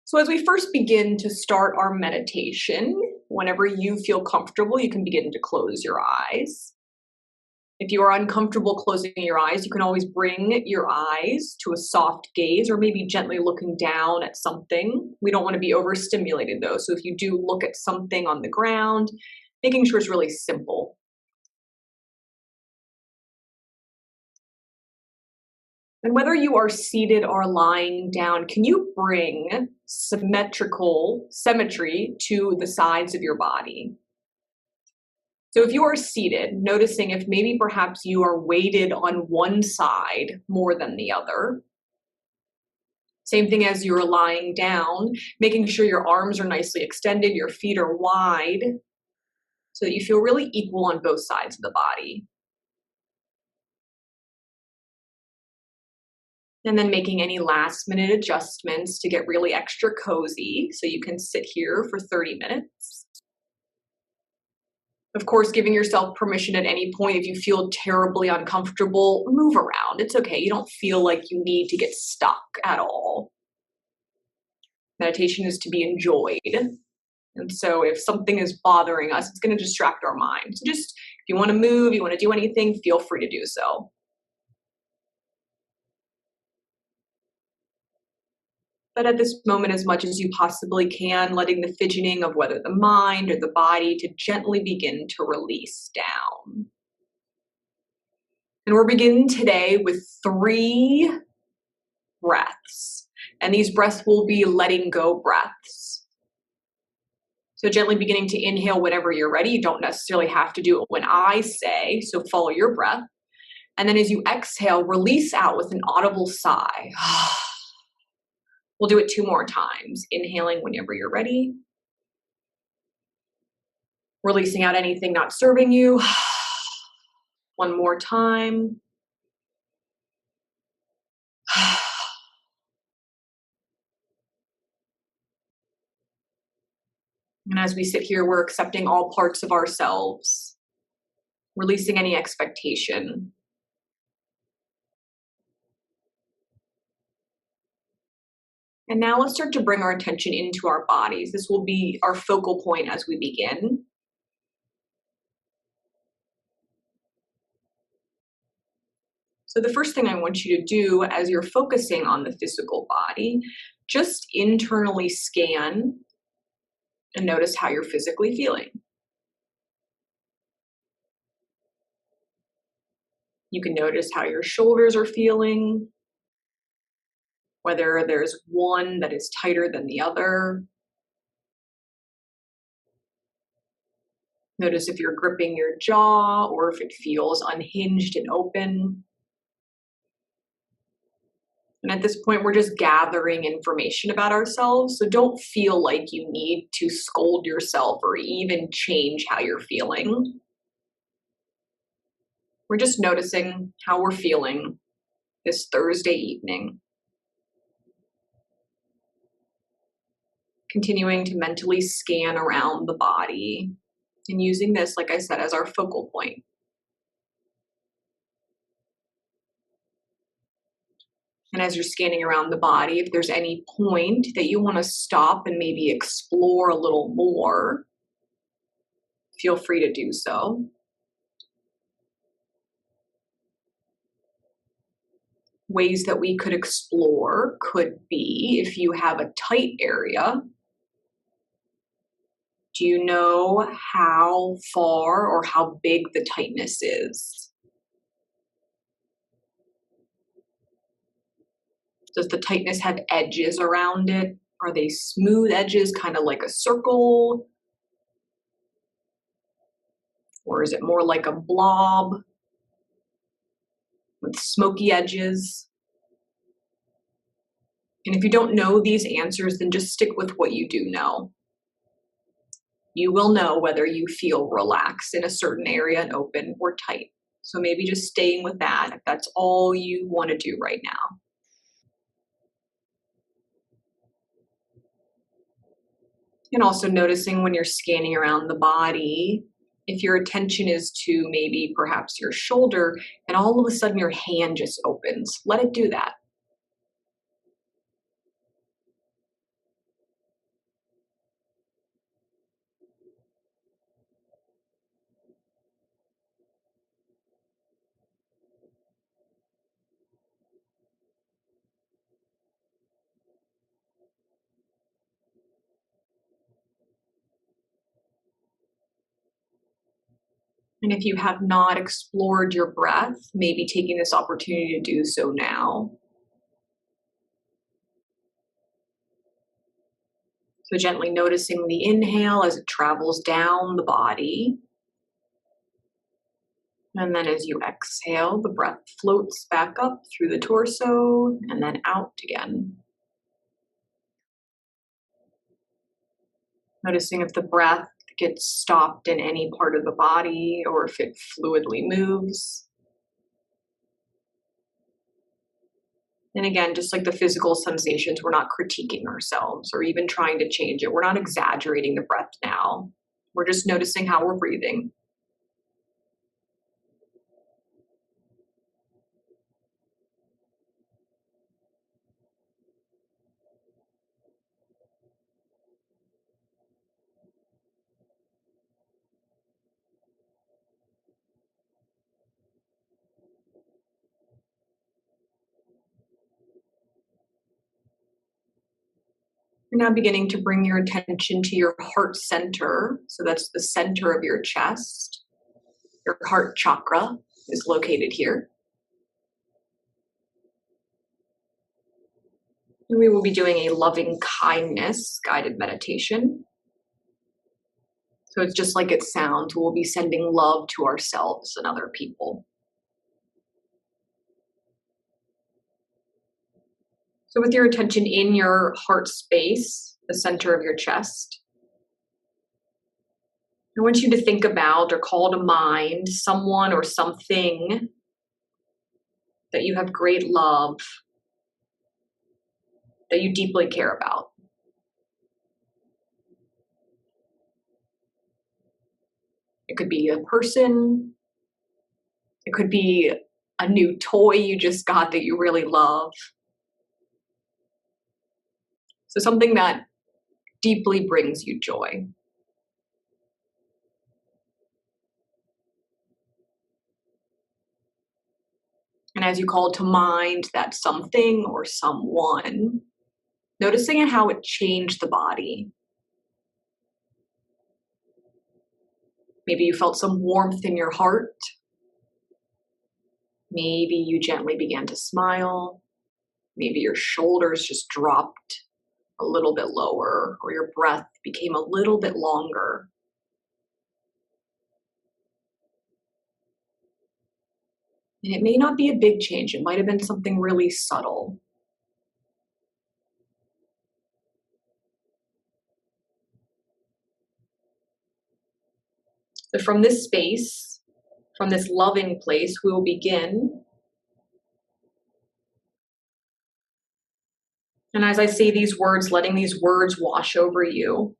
So as we first begin to start our meditation, whenever you feel comfortable, you can begin to close your eyes. If you are uncomfortable closing your eyes, you can always bring your eyes to a soft gaze or maybe gently looking down at something. We don't want to be overstimulated though. So if you do look at something on the ground, making sure it's really simple. And whether you are seated or lying down, can you bring symmetry to the sides of your body? So if you are seated, noticing if maybe perhaps you are weighted on one side more than the other. Same thing as you're lying down, making sure your arms are nicely extended, your feet are wide, so that you feel really equal on both sides of the body. And then making any last minute adjustments to get really extra cozy so you can sit here for 30 minutes. Of course, giving yourself permission at any point, if you feel terribly uncomfortable, move around. It's okay. You don't feel like you need to get stuck at all. Meditation is to be enjoyed. And so if something is bothering us, it's going to distract our mind. So just if you want to move, you want to do anything, feel free to do so. But at this moment, as much as you possibly can, letting the fidgeting of whether the mind or the body to gently begin to release down. And we're beginning today with 3 breaths. And these breaths will be letting go breaths. So gently beginning to inhale whenever you're ready. You don't necessarily have to do it when I say, so follow your breath. And then as you exhale, release out with an audible sigh. We'll do it 2 more times. Inhaling whenever you're ready. Releasing out anything not serving you. 1 more time. And as we sit here, we're accepting all parts of ourselves, releasing any expectation. And now let's start to bring our attention into our bodies. This will be our focal point as we begin. So the first thing I want you to do as you're focusing on the physical body, just internally scan and notice how you're physically feeling. You can notice how your shoulders are feeling, whether there's one that is tighter than the other. Notice if you're gripping your jaw or if it feels unhinged and open. And at this point, we're just gathering information about ourselves. So don't feel like you need to scold yourself or even change how you're feeling. We're just noticing how we're feeling this Thursday evening. Continuing to mentally scan around the body and using this, like I said, as our focal point. And as you're scanning around the body, if there's any point that you want to stop and maybe explore a little more, feel free to do so. Ways that we could explore could be if you have a tight area. Do you know how far or how big the tightness is? Does the tightness have edges around it? Are they smooth edges, kind of like a circle? Or is it more like a blob with smoky edges? And if you don't know these answers, then just stick with what you do know. You will know whether you feel relaxed in a certain area and open or tight. So maybe just staying with that if that's all you want to do right now. And also noticing when you're scanning around the body, if your attention is to maybe perhaps your shoulder and all of a sudden your hand just opens, let it do that. And if you have not explored your breath, maybe taking this opportunity to do so now. So gently noticing the inhale as it travels down the body. And then as you exhale, the breath floats back up through the torso and then out again. Noticing if the breath gets stopped in any part of the body or if it fluidly moves. And again, just like the physical sensations, we're not critiquing ourselves or even trying to change it. We're not exaggerating the breath now. We're just noticing how we're breathing. You're now beginning to bring your attention to your heart center. So that's the center of your chest. Your heart chakra is located here. And we will be doing a loving kindness guided meditation. So it's just like it sounds. We'll be sending love to ourselves and other people. So with your attention in your heart space, the center of your chest, I want you to think about or call to mind someone or something that you have great love, that you deeply care about. It could be a person. It could be a new toy you just got that you really love. So something that deeply brings you joy. And as you call to mind that something or someone, noticing how it changed the body. Maybe you felt some warmth in your heart. Maybe you gently began to smile. Maybe your shoulders just dropped a little bit lower, or your breath became a little bit longer. And it may not be a big change. It might have been something really subtle. So from this space, from this loving place, we will begin. And as I say these words, letting these words wash over you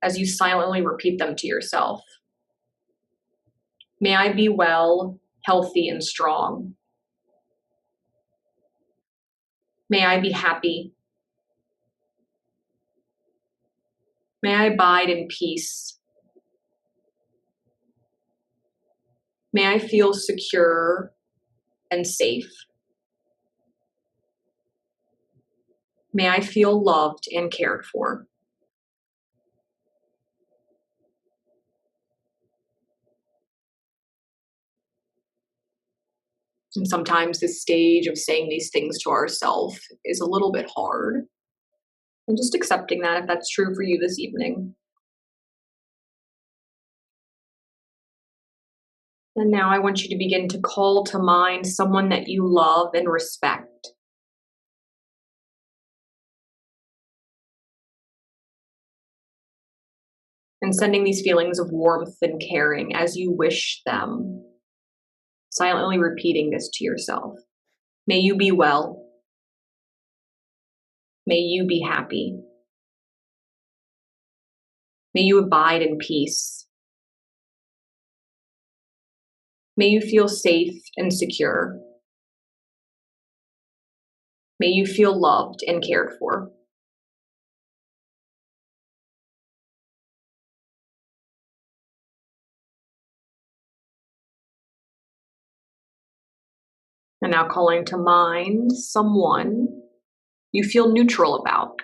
as you silently repeat them to yourself. May I be well, healthy, and strong. May I be happy. May I abide in peace. May I feel secure and safe. May I feel loved and cared for. And sometimes this stage of saying these things to ourselves is a little bit hard. And just accepting that if that's true for you this evening. And now I want you to begin to call to mind someone that you love and respect. And sending these feelings of warmth and caring as you wish them. Silently repeating this to yourself. May you be well. May you be happy. May you abide in peace. May you feel safe and secure. May you feel loved and cared for. And now calling to mind someone you feel neutral about.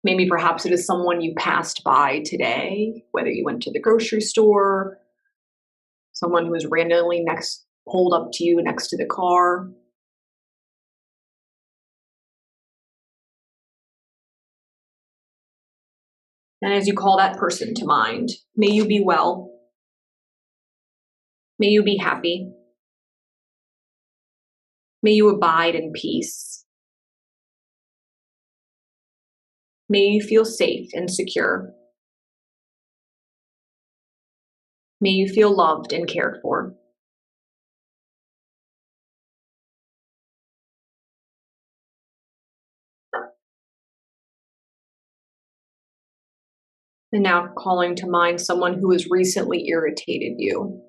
Maybe perhaps it is someone you passed by today, whether you went to the grocery store, someone who was randomly pulled up to you next to the car. And as you call that person to mind, may you be well. May you be happy. May you abide in peace. May you feel safe and secure. May you feel loved and cared for. And now calling to mind someone who has recently irritated you.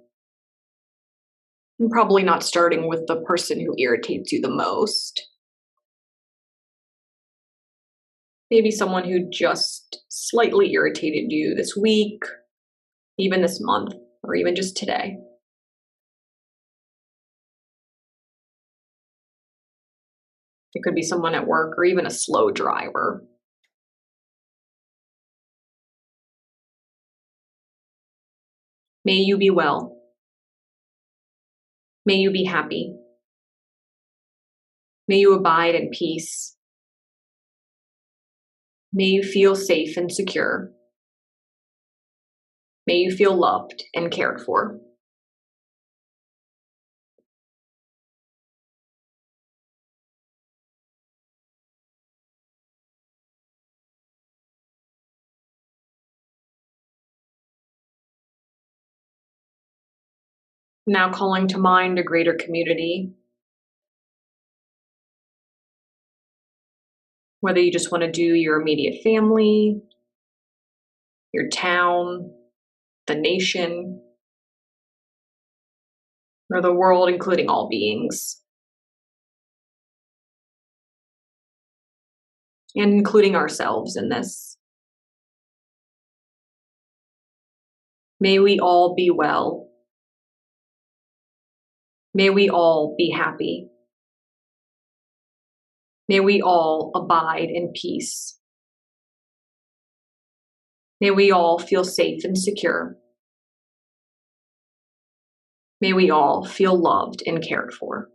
And probably not starting with the person who irritates you the most. Maybe someone who just slightly irritated you this week, even this month, or even just today. It could be someone at work or even a slow driver. May you be well. May you be happy. May you abide in peace. May you feel safe and secure. May you feel loved and cared for. Now calling to mind a greater community. Whether you just want to do your immediate family, your town, the nation, or the world, including all beings, and including ourselves in this. May we all be well. May we all be happy. May we all abide in peace. May we all feel safe and secure. May we all feel loved and cared for.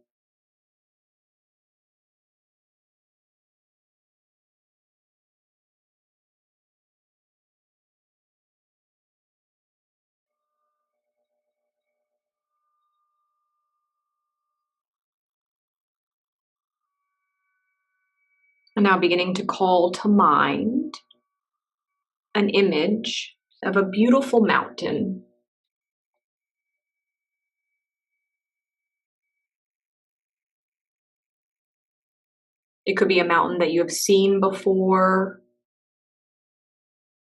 And now beginning to call to mind an image of a beautiful mountain. It could be a mountain that you have seen before,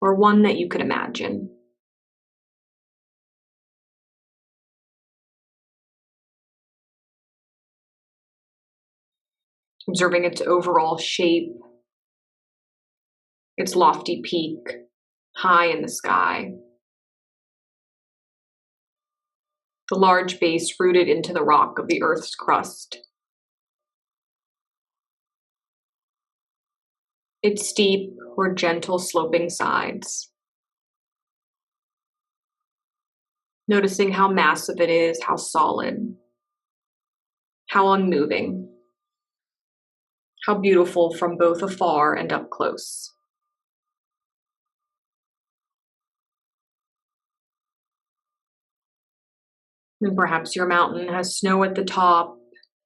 or one that you could imagine. Observing its overall shape, its lofty peak, high in the sky. The large base rooted into the rock of the Earth's crust. Its steep or gentle sloping sides. Noticing how massive it is, how solid, how unmoving, how beautiful from both afar and up close. And perhaps your mountain has snow at the top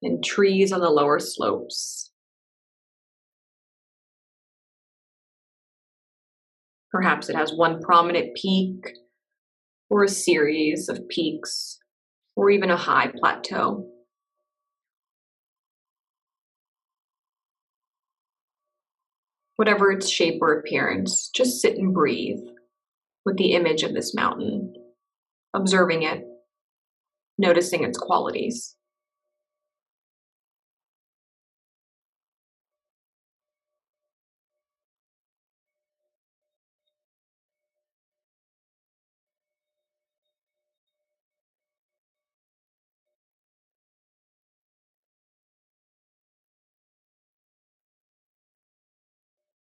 and trees on the lower slopes. Perhaps it has one prominent peak, or a series of peaks, or even a high plateau. Whatever its shape or appearance, just sit and breathe with the image of this mountain, observing it, noticing its qualities.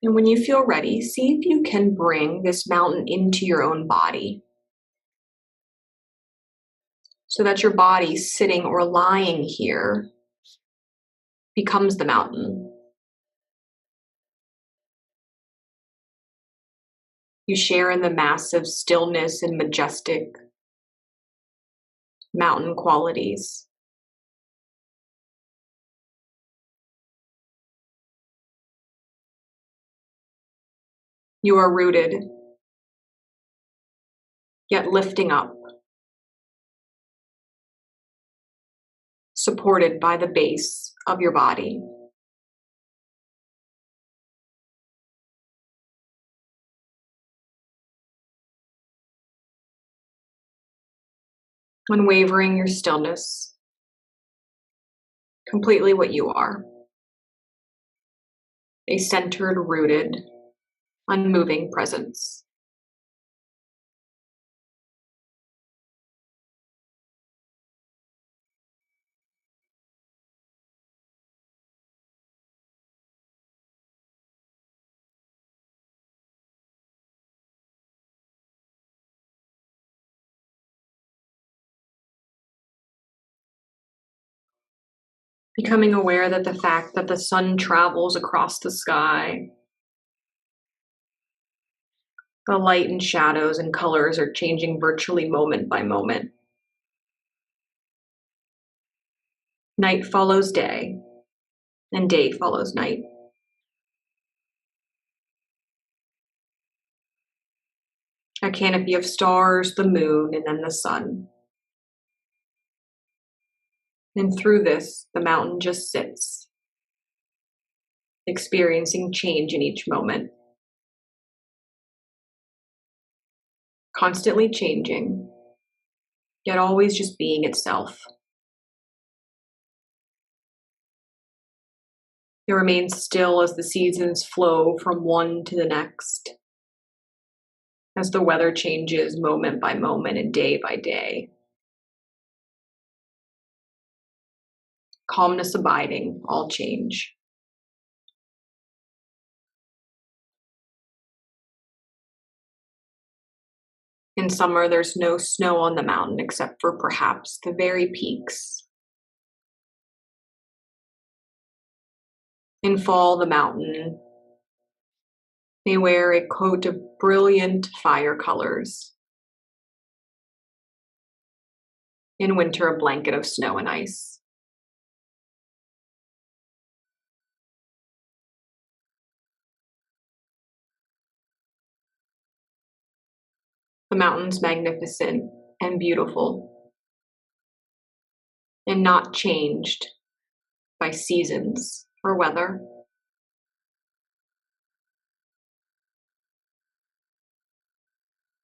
And when you feel ready, see if you can bring this mountain into your own body, so that your body sitting or lying here becomes the mountain. You share in the massive stillness and majestic mountain qualities. You are rooted, yet lifting up, supported by the base of your body. Unwavering your stillness, completely what you are. A centered, rooted, unmoving presence. Becoming aware that the fact that the sun travels across the sky, the light and shadows and colors are changing virtually moment by moment. Night follows day, and day follows night. A canopy of stars, the moon, and then the sun. And through this, the mountain just sits, experiencing change in each moment. Constantly changing, yet always just being itself. It remains still as the seasons flow from one to the next, as the weather changes moment by moment and day by day. Calmness abiding all change. In summer, there's no snow on the mountain except for perhaps the very peaks. In fall, the mountain may wear a coat of brilliant fire colors. In winter, a blanket of snow and ice. The mountain's magnificent and beautiful, and not changed by seasons or weather.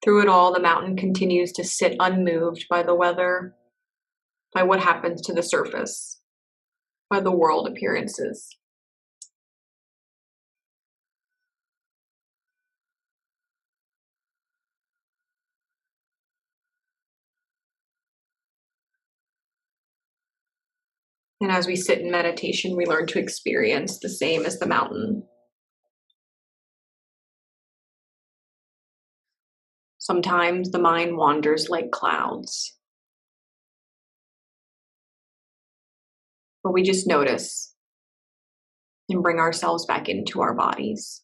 Through it all, the mountain continues to sit unmoved by the weather, by what happens to the surface, by the world appearances. And as we sit in meditation, we learn to experience the same as the mountain. Sometimes the mind wanders like clouds, but we just notice and bring ourselves back into our bodies.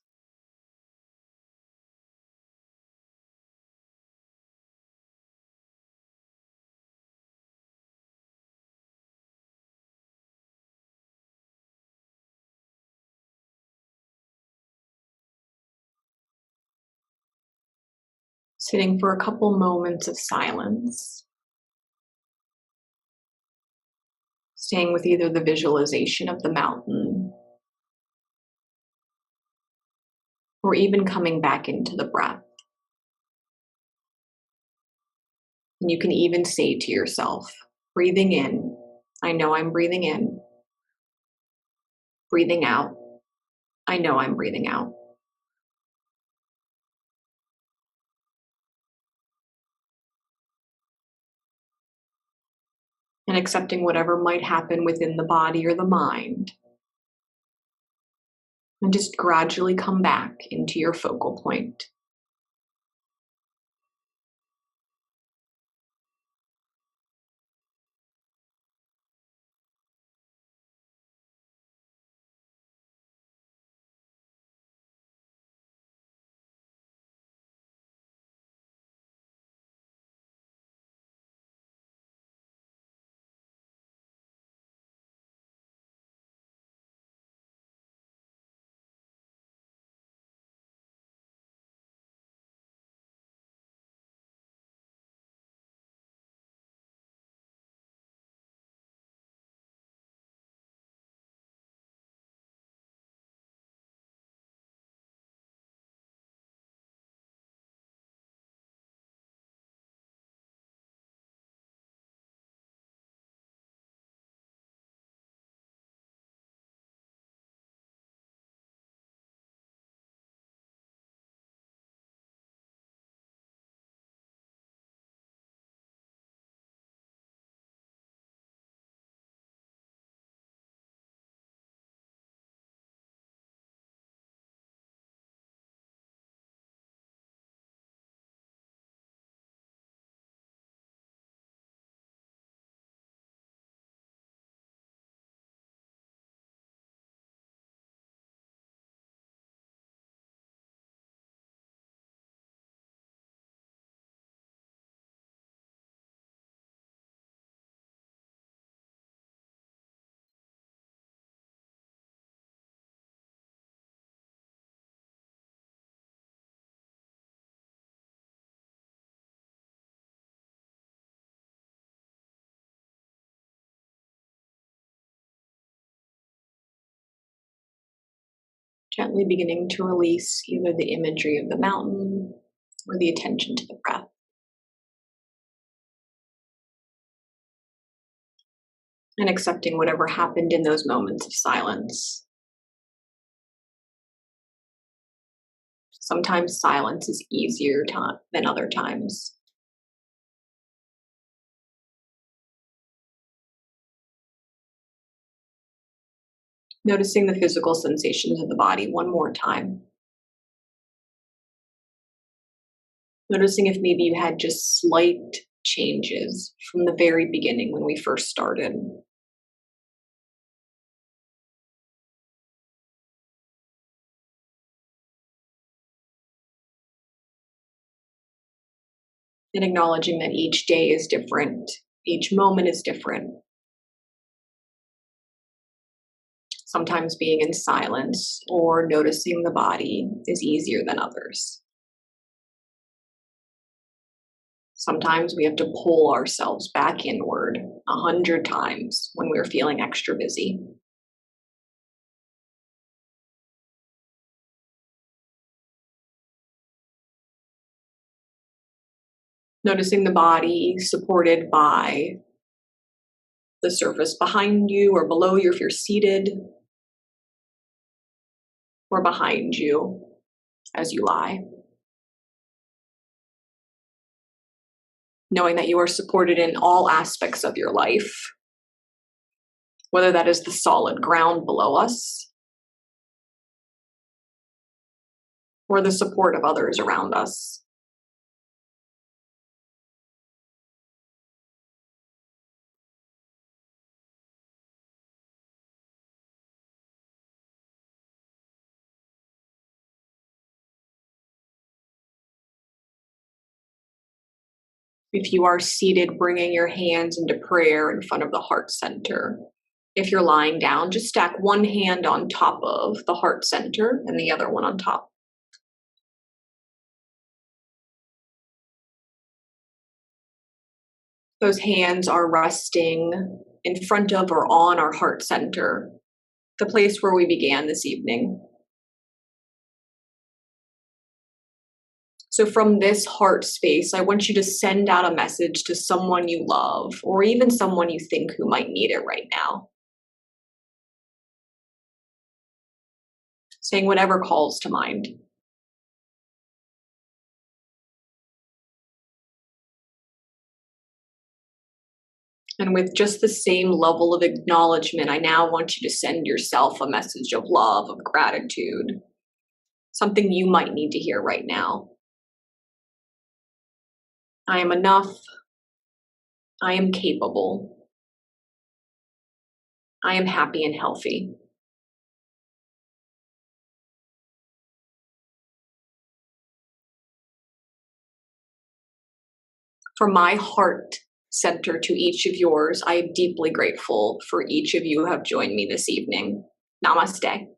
Sitting for a couple moments of silence, staying with either the visualization of the mountain or even coming back into the breath. And you can even say to yourself, breathing in, I know I'm breathing in. Breathing out, I know I'm breathing out. And accepting whatever might happen within the body or the mind, And just gradually come back into your focal point. Gently beginning to release either the imagery of the mountain or the attention to the breath. And accepting whatever happened in those moments of silence. Sometimes silence is easier than other times. Noticing the physical sensations of the body one more time. Noticing if maybe you had just slight changes from the very beginning when we first started. And acknowledging that each day is different, each moment is different. Sometimes being in silence or noticing the body is easier than others. Sometimes we have to pull ourselves back inward 100 times when we're feeling extra busy. Noticing the body supported by the surface behind you or below you if you're seated, or behind you as you lie. Knowing that you are supported in all aspects of your life, whether that is the solid ground below us or the support of others around us. If you are seated, bringing your hands into prayer in front of the heart center. If you're lying down, just stack one hand on top of the heart center and the other one on top. Those hands are resting in front of or on our heart center, the place where we began this evening. So from this heart space, I want you to send out a message to someone you love, or even someone you think who might need it right now. Saying whatever calls to mind. And with just the same level of acknowledgement, I now want you to send yourself a message of love, of gratitude, something you might need to hear right now. I am enough. I am capable. I am happy and healthy. From my heart center to each of yours, I am deeply grateful for each of you who have joined me this evening. Namaste.